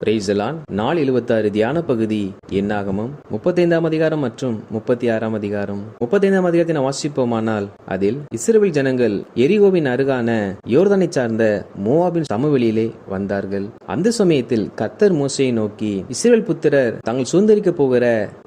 Praise the Lord. நாள் 76 தியான பகுதி என்னாகமம் 35ஆம் அதிகாரம் மற்றும் 36ஆம் அதிகாரம். 35ஆம் அதிகாரத்தை நாம் வாசிப்போமானால், அதில் இஸ்ரவேல் ஜனங்கள் எரிகோவின் அருகான யோர்தானை சார்ந்த மோவாபின் சமவெளியிலே வந்தார்கள். அந்த சமயத்தில் கர்த்தர் மோசேயை நோக்கி, இஸ்ரவேல் புத்திரர் தாங்கள் சுதந்திரிக்க போகிற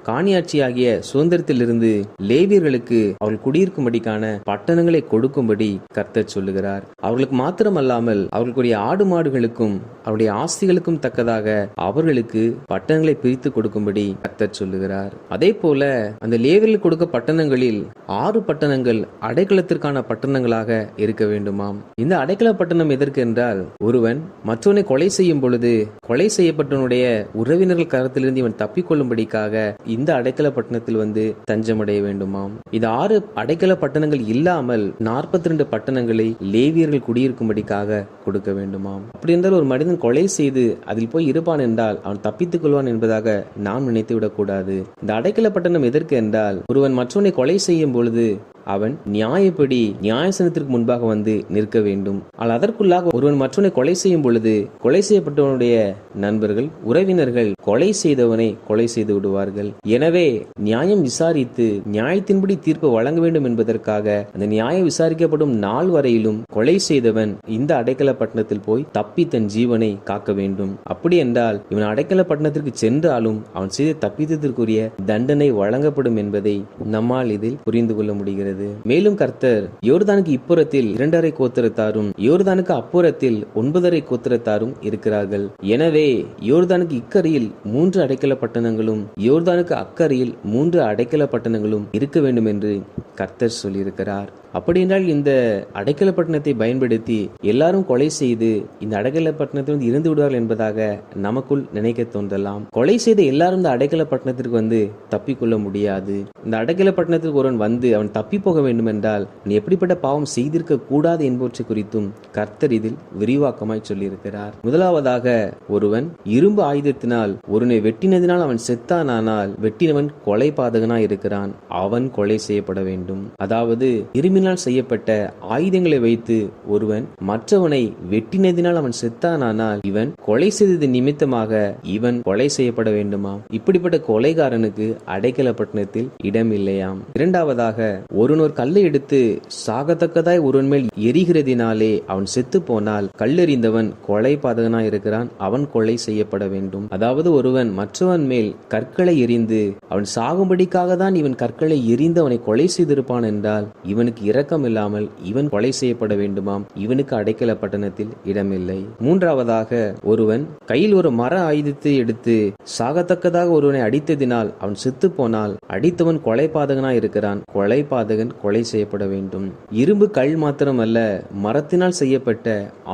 காணியாட்சியாகிய சுதந்திரத்திலிருந்து லேவியர்களுக்கு அவர்கள் குடியிருக்கும்படிக்கான பட்டணங்களை கொடுக்கும்படி கர்த்தர் சொல்லுகிறார். அவர்களுக்கு மாத்திரமல்லாமல் அவர்களுடைய ஆடு மாடுகளுக்கும் அவருடைய ஆஸ்திகளுக்கும் தக்கதாக அவர்களுக்கு பட்டணங்களை பிரித்து கொடுக்கும்படி கர்த்தர் சொல்லுகிறார். அதே போல அந்த லேவியர்களுக்கு கொடுக்க பட்டணங்களில் 6 பட்டணங்கள் அடைக்கலத்திற்கான பட்டணங்களாக இருக்க வேண்டுமாம். இந்த அடைக்கல பட்டணம் எதற்கு என்றால், ஒருவன் மற்றவனை கொலை செய்யும் பொழுது கொலை செய்யப்பட்டவனுடைய உறவினர்கள் கரத்திலிருந்து இவன் தப்பிக்கொள்ளும்படிக்காக இந்த அடைக்கல பட்டணத்தில் வந்து தஞ்சமடைய வேண்டுமாம். இது 6 அடைக்கல பட்டணங்கள் இல்லாமல் 42 பட்டணங்களை லேவியர்கள் குடியிருக்கும்படிக்காக கொடுக்க வேண்டுமாம். அப்படி என்றால் ஒரு மனிதன் கொலை செய்து அதில் போய் இருப்பான் என்றால் அவன் தப்பித்துக் கொள்வான் என்பதாக நாம் நினைத்து விடக்கூடாது. இந்த அடைக்கல பட்டணம் எதற்கு என்றால், ஒருவன் மற்றவனை கொலை செய்யும் பொழுது அவன் நியாயப்படி நியாயசனத்திற்கு முன்பாக வந்து நிற்க வேண்டும். ஆனால் அதற்குள்ளாக ஒருவன் மற்றவனை கொலை செய்யும் பொழுது கொலை செய்யப்பட்டவனுடைய நண்பர்கள் உறவினர்கள் கொலை செய்தவனை கொலை செய்து விடுவார்கள். எனவே நியாயம் விசாரித்து நியாயத்தின்படி தீர்ப்பு வழங்க வேண்டும் என்பதற்காக அந்த நியாயம் விசாரிக்கப்படும் நாள் வரையிலும் கொலை செய்தவன் இந்த அடைக்கல பட்டணத்தில் போய் தப்பி தன் ஜீவனை காக்க வேண்டும். அப்படி என்றால் இவன் அடைக்கல பட்டணத்திற்கு சென்றாலும் அவன் செய்த தப்பித்ததற்குரிய தண்டனை வழங்கப்படும் என்பதை நம்மால் இதில் புரிந்து கொள்ள முடிகிறது. மேலும் கர்த்தர் யோர்தானுக்கு இப்புறத்தில் 2.5 கோத்திரத்தாரும் யோர்தானுக்கு அப்புறத்தில் 9.5 கோத்திரத்தாரும் இருக்கிறார்கள். எனவே யோர்தானுக்கு இக்கரையில் 3 அடைக்கல பட்டணங்களும் யோர்தானுக்கு அக்கறையில் 3 அடைக்கல பட்டணங்களும் இருக்க வேண்டும் என்று கர்த்தர் சொல்லியிருக்கிறார். அப்படி என்றால் இந்த அடைக்கல பட்டணத்தை பயன்படுத்தி எல்லாரும் கொலை செய்து இந்த அடைக்கல பட்டணத்தில் இருந்து விடுவார்கள் என்பதாக நமக்குள் நினைக்க தோன்றலாம். கொலை செய்த எல்லாரும் இந்த அடைக்கல பட்டணத்திற்கு வந்து தப்பிக்கொள்ள முடியாது. இந்த அடைக்கல பட்டணத்திற்கு ஒருவன் வந்து அவன் தப்பி போக வேண்டும் என்றால் நீ எப்படிப்பட்ட பாவம் செய்திருக்க கூடாது என்பவற்றை குறித்தும் கர்த்தர் இதில் விரிவாக்கமாய் சொல்லியிருக்கிறார். முதலாவதாக, ஒருவன் இரும்பு ஆயுதத்தினால் ஒருவனை வெட்டினதினால் அவன் செத்தானால் வெட்டினவன் கொலை பாதகனாய் இருக்கிறான், அவன் கொலை செய்யப்பட வேண்டும். அதாவது இரும்பினால் செய்யப்பட்ட ஆயுதங்களை வைத்து ஒருவன் மற்றவனை வெட்டினதினால் அவன் செத்தானால் இவன் கொலை செய்தது நிமித்தமாக இவன் கொலை செய்யப்பட வேண்டுமா? இப்படிப்பட்ட கொலைகாரனுக்கு அடைக்கல பட்டணத்தில் இடம் இல்லையாம். இரண்டாவதாக, ஒருவன் ஒரு கல்லை எடுத்து சாகத்தக்கதாய் ஒருவன் மேல் எரிகிறதினாலே அவன் செத்து போனால் கல்லெறிந்தவன் கொலை பாதகனாய் இருக்கிறான், அவன் கொலை செய்யப்பட வேண்டும். அதாவது ஒருவன் மற்றவன் மேல் கற்களை எறிந்து அவன் சாகும்படிக்காக தான் இவன் கற்களை எறிந்து அவனை கொலை செய்திருப்பான் என்றால் இவனுக்கு இரக்கம் இல்லாமல் இவன் கொலை செய்யப்பட வேண்டுமாம். இவனுக்கு அடைக்கல பட்டணத்தில் இடமில்லை. மூன்றாவதாக, ஒருவன் கையில் ஒரு மர ஆயுதத்தை எடுத்து சாகத்தக்கதாக ஒருவனை அடித்ததினால் அவன் செத்து போனால் அடித்தவன் கொலை பாதகனாய் இருக்கிறான், கொலை பாதகன் கொலை செய்யப்பட வேண்டும். இரும்பு கல் மாத்திரமல்ல, மரத்தினால் செய்யப்பட்ட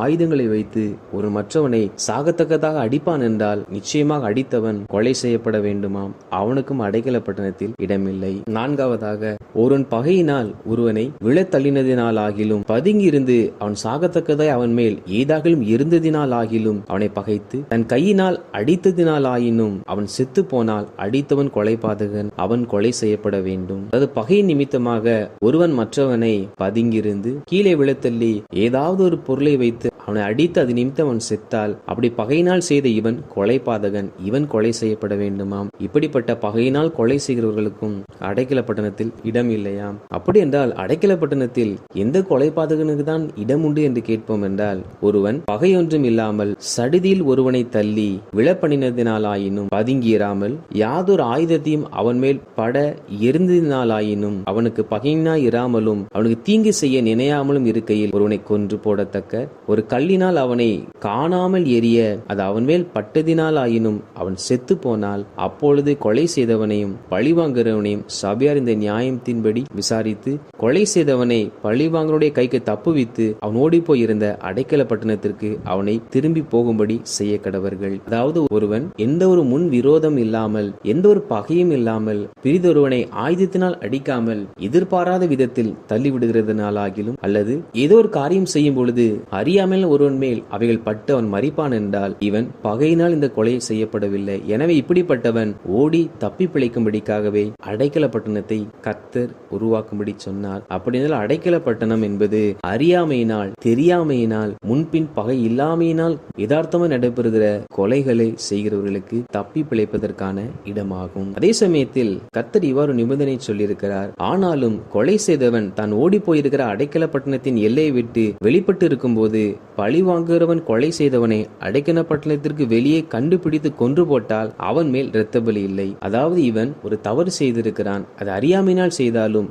ஆயுதங்களை வைத்து ஒரு மற்றவனை சாகத்தக்கதாக அடிப்பான் என்றால் நிச்சயமாக அடித்தவன் கொலை செய்யப்பட வேண்டுமாம், அவனுக்கும் அடைக்கல பட்டணத்தில் இடமில்லை. நான்காவதாக, ஒருவன் பகையினால் ஒருவனை விழத்தள்ளினதினால் ஆகிலும் பதுங்கி இருந்து அவன் சாகத்தக்கதாய் அவன் மேல் ஏதாகிலும் இருந்ததினால் ஆகிலும் அவனை பகைத்து தன் கையினால் அடித்ததினால் ஆயினும் அவன் செத்து போனால் அடித்தவன் கொலை பாதகன், அவன் கொலை செய்யப்பட வேண்டும். அதாவது பகை நிமித்தமாக ஒருவன் மற்றவனை பதுங்கியிருந்து கீழே விழத்தள்ளி ஏதாவது ஒரு பொருளை வைத்து அவனை அடித்து அது நிமித்தம் அவன் செத்தால் அப்படி பகையினால் செய்த இவன் கொலை பாதகன், இவன் கொலை செய்யப்பட வேண்டுமாம். இப்படிப்பட்ட பகையினால் கொலை செய்கிறவர்களுக்கும் அடைக்கல பட்டணத்தில் இடம் இல்லையாம். அப்படி என்றால் அடைக்கல பட்டணத்தில் எந்த கொலை பாதகனுக்கு தான் இடம் உண்டு என்று கேட்போம் என்றால், ஒருவன் பகையொன்றும் இல்லாமல் சடிதியில் ஒருவனை தள்ளி விழப்பண்ணினதினாலாயினும் பதுங்கியிராமல் யாதொரு ஆயுதத்தையும் அவன் மேல் பட எரிந்ததினாலாயினும் அவனுக்கு பகையினாய் இராமலும் அவனுக்கு தீங்கு செய்ய நினையாமலும் இருக்கையில் ஒருவனை கொன்று போடத்தக்க ஒரு கல்லினால் அவனை காணாமல் எரிய அது அவன் மேல் பட்டதினால் ஆயினும் அவன் செத்து போனால் அப்பொழுது கொலை செய்தவனையும் பழிவாங்குறவனையும் சபையார் இந்த நியாயத்தின்படி விசாரித்து கொலை செய்தவனை பழிவாங்கனுடைய கைக்கு தப்புவித்து அவன் ஓடி போயிருந்த அடைக்கல பட்டணத்திற்கு அவனை திரும்பி போகும்படி செய்ய கடவர்கள். அதாவது ஒருவன் எந்த ஒரு முன் விரோதம் இல்லாமல் எந்த ஒரு பகையும் இல்லாமல் பிரிதொருவனை ஆயுதத்தினால் அடிக்காமல் எதிர்பாராத விதத்தில் தள்ளிவிடுகிறதுனாலாகிலும் அல்லது ஏதோ ஒரு காரியம் செய்யும் பொழுது அறியாமல் ஒருவன் மேல் அவைகள் பட்டு அவன் மரிப்பான் என்றால் இவன் பகையினால் இந்த கொலை செய்யப்படவில்லை. எனவே இப்படிப்பட்டவன் ஓடி தப்பி பிழைக்கும்படிக்காகவே அடைக்கல பட்டணத்தை கர்த்தர் கர்த்தர் உருவாக்கும்படி சொன்னார். அப்படி என்றால் அடைக்கல பட்டணம் என்பது அறியாமையினால், தெரியாமையினால், முன்பின் பகை இல்லாமையினால் யதார்த்தமாக நடைபெறுகிற கொலைகளை செய்கிறவர்களுக்கு தப்பி பிழைப்பதற்கான இடமாகும். அதே சமயத்தில் கர்த்தர் இவ்வாறு நிபந்தனை சொல்லியிருக்கிறார். ஆனாலும் கொலை செய்தவன் தான் ஓடி போயிருக்கிற அடைக்கல பட்டணத்தின் எல்லையை விட்டு வெளிப்பட்டு இருக்கும் போது பழி வாங்குகிறவன் கொலை செய்தவனை அடைக்கல பட்டணத்திற்கு வெளியே கண்டுபிடித்து கொன்று போட்டால் அவன் மேல் இரத்த பலி இல்லை. அதாவது இவன் ஒரு தவறு செய்திருக்கிறான். அது அறியாமையினால் செய்தாலும்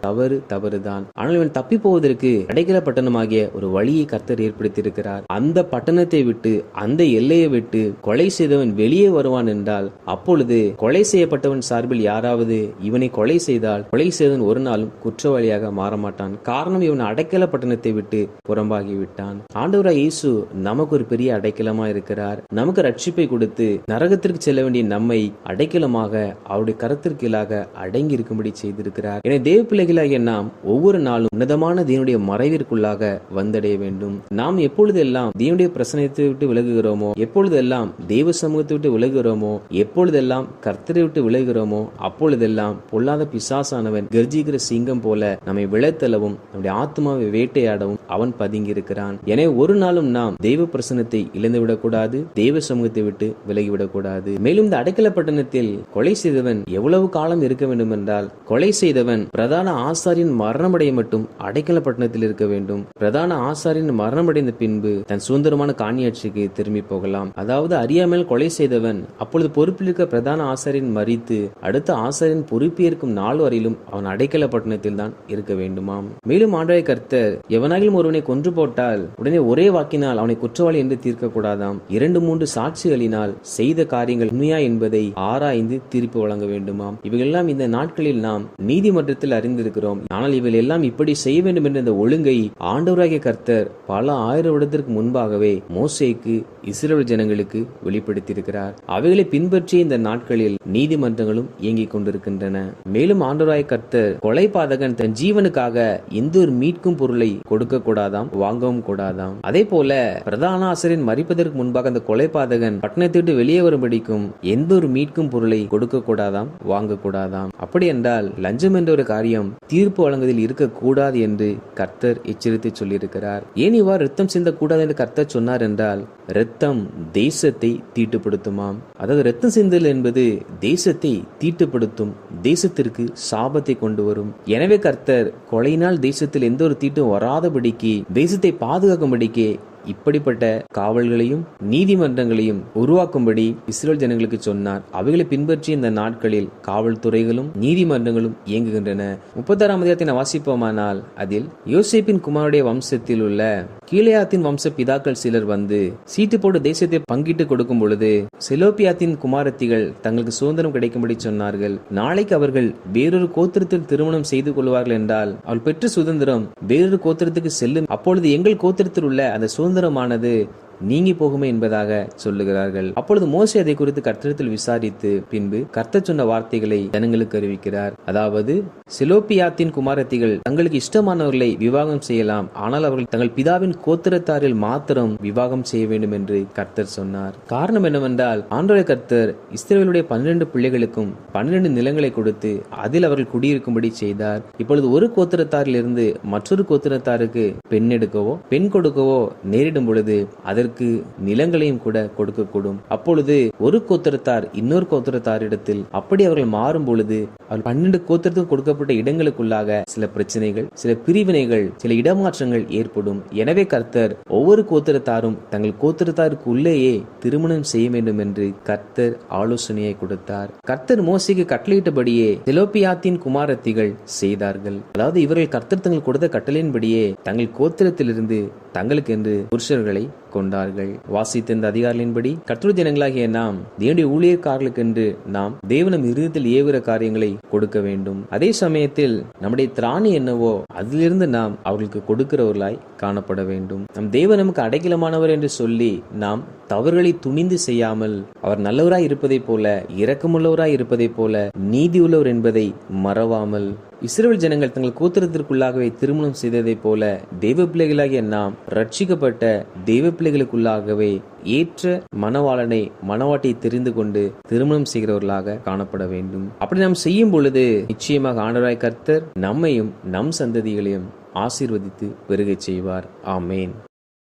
தவறுதான். ஆனால் இவன் தப்பி போவதற்கு அடைக்கல பட்டணமாகிய ஒரு வழியை கர்த்தர் ஏற்படுத்தியிருக்கிறார். அந்த பட்டணத்தை விட்டு, அந்த எல்லையை விட்டு கொலை செய்தவன் வெளியே வருவான் என்றால் அப்பொழுது கொலை செய்யப்பட்டவன் சார்பில் யாராவது இவனை கொலை செய்தால் கொலை செய்தவன் ஒரு நாளும் குற்றவாளியாக மாறமாட்டான். காரணம், இவன் அடைக்கல பட்டணத்தை விட்டு புறம்பாகிவிட்டான். ஆண்டவராய் இயேசு நமக்கு ஒரு பெரிய அடைக்கலமா இருக்கிறார். நமக்கு ரட்சிப்பை கொடுத்து நரகத்திற்கு செல்ல வேண்டிய நம்மை அடைக்கலமாக அவருடைய கரத்திற்கீழாக அடங்கி இருக்கும்படி செய்திருக்கிறார். என தேவ பிள்ளைகளாகிய நாம் ஒவ்வொரு நாளும் உன்னதமான தேவனுடைய மறைவிற்குள்ளாக வந்தடைய வேண்டும். நாம் எப்பொழுதெல்லாம் தேவனுடைய பிரசன்னத்தை விட்டு விலகுகிறோமோ, எப்பொழுதெல்லாம் தேவ சமூகத்தை விட்டு விலகுகிறோமோ, எப்பொழுதெல்லாம் கர்த்தரை விட்டு விலகுகிறோமோ, அப்பொழுதெல்லாம் பொல்லாத பிசாசானவன் கர்ஜிக்கிற சிங்கம் போல நம்மை விளைத்தளவும் நம்முடைய ஆத்மாவை வேட்டையாடவும் அவன் பதுங்கி இருக்கிறான். எனவே ஒரு நாளும் நாம் தெய்வ பிரசன்னத்தை இழந்துவிடக்கூடாது, தெய்வ சமூகத்தை விட்டு விலகிவிடக்கூடாது. மேலும் இந்த அடைக்கல பட்டணத்தில் கொலை செய்தவன் எவ்வளவு காலம் இருக்க வேண்டும் என்றால், கொலை செய்தவன் பிரதான ஆசாரியின் மரணமடைய மட்டும் அடைக்கல பட்டணத்தில் இருக்க வேண்டும். பிரதான ஆசாரியின் மரணமடைந்த பின்பு தன் சுதந்திரமான காணியாட்சிக்கு திரும்பி போகலாம். அதாவது அறியாமல் கொலை செய்தவன் அப்பொழுது பொறுப்பில் இருக்க பிரதான ஆசாரியின் மறித்து அடுத்த ஆசாரியின் பொறுப்பேற்கும் நாள் வரையிலும் அவன் அடைக்கல பட்டணத்தில் தான் இருக்க வேண்டுமாம். மேலும் ஆண்டவராகிய கர்த்தர் எவனாகிலும் ஒருவனை கொன்று போட்டால் உடனே ஒரே வாக்கினால் அவனை குற்றவாளி என்று தீர்க்க கூடாதாம். 2-3 சாட்சிகளினால் செய்த காரியங்கள் உண்மையா என்பதை ஆராய்ந்து தீர்ப்பு வழங்க வேண்டுமாம். இவைகளெல்லாம் இந்த நாட்களில் நாம் நீதிமன்றத்தில் அறிந்திருக்கிறோம். ஆனால் இவைகள் எல்லாம் இப்படி செய்ய வேண்டும் என்ற இந்த ஒழுங்கை ஆண்டவராகிய கர்த்தர் பல 1000 வருடத்திற்கு முன்பாகவே மோசேக்கு இஸ்ரவேல் ஜனங்களுக்கு வெளிப்படுத்தியிருக்கிறார். அவைகளை பின்பற்றிய இந்த நாட்களில் நீதிமன்றங்களும் இயங்கிக் கொண்டிருக்கின்றன. மேலும் ஆண்டவராகிய கர்த்தர் கொலை பாதகன் தன் ஜீவனுக்காக எந்த ஒரு மீட்கும் பொருளை கொடுக்க கூடாதாம், வாங்கவும் கூடாதாம். அதே போல பிரதான ஆசிரியர் மறிப்பதற்கு முன்பாக அந்த கொலை பாதகன் பட்டணத்தை விட்டு வெளியே வரும்படிக்கும் எந்த ஒரு மீட்கும் பொருளை கொடுக்க கூடாதாம், வாங்க கூடாதாம். அப்படி என்றால் லஞ்சம் என்ற ஒரு காரியம் தீர்ப்பு வழங்குவதில் இருக்கக்கூடாது என்று கர்த்தர் எச்சரித்து சொல்லியிருக்கிறார். ஏன் இவ்வாறு ரத்தம் சிந்தக்கூடாது என்று கர்த்தர் சொன்னார் என்றால், ரத்தம் தேசத்தை தீட்டுப்படுத்துமாம். அதாவது ரத்தம் சிந்தல் என்பது தேசத்தை தீட்டுப்படுத்தும், தேசத்திற்கு சாபத்தை கொண்டு வரும். எனவே கர்த்தர் கொலையினால் தேசத்தில் எந்த ஒரு தீட்டும் வராதபடிக்கு, தேசத்தை பாதுகாக்கும்படிக்கு இப்படிப்பட்ட காவல்களையும் நீதிமன்றங்களையும் உருவாக்கும்படி இஸ்ரவேல் ஜனங்களுக்கு சொன்னார். அவைகளை பின்பற்றி இந்த நாட்களில் காவல்துறைகளும் நீதிமன்றங்களும் இயங்குகின்றன. 36ஆம் அதிகாரத்தை வாசிப்போமானால் அதில் யோசேப்பின் குமாருடைய வம்சத்தில் உள்ள கீலேயாத்தின் வம்ச பிதாக்கள் சிலர் வந்து சீட்டு போட்டு தேசத்தை பங்கிட்டு கொடுக்கும் பொழுது செலோப்பியாத்தின் குமாரத்திகள் தங்களுக்கு சுதந்திரம் கிடைக்கும்படி சொன்னார்கள். நாளைக்கு அவர்கள் வேறொரு கோத்திரத்தில் திருமணம் செய்து கொள்வார்கள் என்றால் அவள் பெற்ற சுதந்திரம் வேறொரு கோத்திரத்துக்கு செல்லும். அப்பொழுது எங்கள் கோத்திரத்தில் உள்ள அந்த சுதந்திரமானது நீங்கி போகுமே என்பதாக சொல்லுகிறார்கள். அப்பொழுது மோசே அதை குறித்து கர்த்தரிடத்தில் விசாரித்து பின்பு கர்த்தர் சொன்ன வார்த்தைகளை ஜனங்களுக்கு அறிவிக்கிறார். அதாவது செலோப்பியாத்தின் குமாரத்திகள் தங்களுக்கு இஷ்டமானவர்களை விவாகம் செய்யலாம், ஆனால் அவர்கள் தங்கள் பிதாவின் கோத்திரத்தாரில் மாத்திரம் விவாகம் செய்ய வேண்டும் என்று கர்த்தர் சொன்னார். காரணம் என்னவென்றால், ஆண்டவராகிய கர்த்தர் இஸ்ரவேலுடைய 12 பிள்ளைகளுக்கும் 12 நிலங்களை கொடுத்து அதில் அவர்கள் குடியிருக்கும்படி செய்தார். இப்பொழுது ஒரு கோத்திரத்தாரில் இருந்து மற்றொரு கோத்திரத்தாருக்கு பெண் எடுக்கவோ பெண் கொடுக்கவோ நேரிடும் பொழுது அதற்கு நிலங்களையும் கூட கொடுக்கக்கூடும். அப்பொழுது ஒரு கோத்திரத்தார் இன்னொரு கோத்திரத்தாரிடத்தில் அப்படி அவர்கள் மாறும் பொழுது அவர்கள் 12 கோத்திரத்துக்கு கொடுக்கப்பட்ட இடங்களுக்குள்ளாக சில பிரச்சனைகள், சில பிரிவினைகள், சில இடமாற்றங்கள் ஏற்படும். எனவே கர்த்தர் ஒவ்வொரு கோத்திரத்தாரும் தங்கள் கோத்திரத்தாருக்கு உள்ளேயே திருமணம் செய்ய வேண்டும் என்று கர்த்தர் ஆலோசனையை கொடுத்தார். கர்த்தர் மோசேக்கு கட்டளையிட்டபடியே செலோப்பியாத்தின் குமாரத்திகள் செய்தார்கள். அதாவது இவர்கள் கர்த்தர் தங்கள் கொடுத்த கட்டளையின்படியே தங்கள் கோத்திரத்திலிருந்து தங்களுக்கு என்று புருஷர்களை கொண்டார்கள். வாசித்த இந்த அதிகாரிகளின்படி கர்த்தருடைய ஜனங்களாகிய நாம் தேவனுடைய ஊழியக்காரர்களுக்கு என்று நாம் தேவனம் இருதயத்தில் ஏவுகிற காரியங்களை கொடுக்க வேண்டும். அதே சமயத்தில் நம்முடைய திராணி என்னவோ அதிலிருந்து நாம் அவர்களுக்கு கொடுக்கிறவர்களாய் காணப்பட வேண்டும். நம் தேவன் நமக்கு அடைக்கலமானவர் என்று சொல்லி நாம் தவறுகளை துணிந்து செய்யாமல் அவர் நல்லவராய் இருப்பதைப் போல, இரக்கமுள்ளவராய் இருப்பதைப் போல, நீதி உள்ளவர் என்பதை மறவாமல், இஸ்ரவேல் ஜனங்கள் தங்கள் கோத்திரத்திற்குள்ளாகவே திருமணம் செய்ததைப் போல தெய்வ பிள்ளைகளாகிய நாம் ரட்சிக்கப்பட்ட தெய்வ பிள்ளைகளுக்குள்ளாகவே ஏற்ற மணவாளனை மணவாட்டியை தெரிந்து கொண்டு திருமணம் செய்கிறவர்களாக காணப்பட வேண்டும். அப்படி நாம் செய்யும் பொழுது நிச்சயமாக ஆண்டவராய் கர்த்தர் நம்மையும் நம் சந்ததிகளையும் ஆசீர்வதித்து பெருகச் செய்வார். ஆமேன்.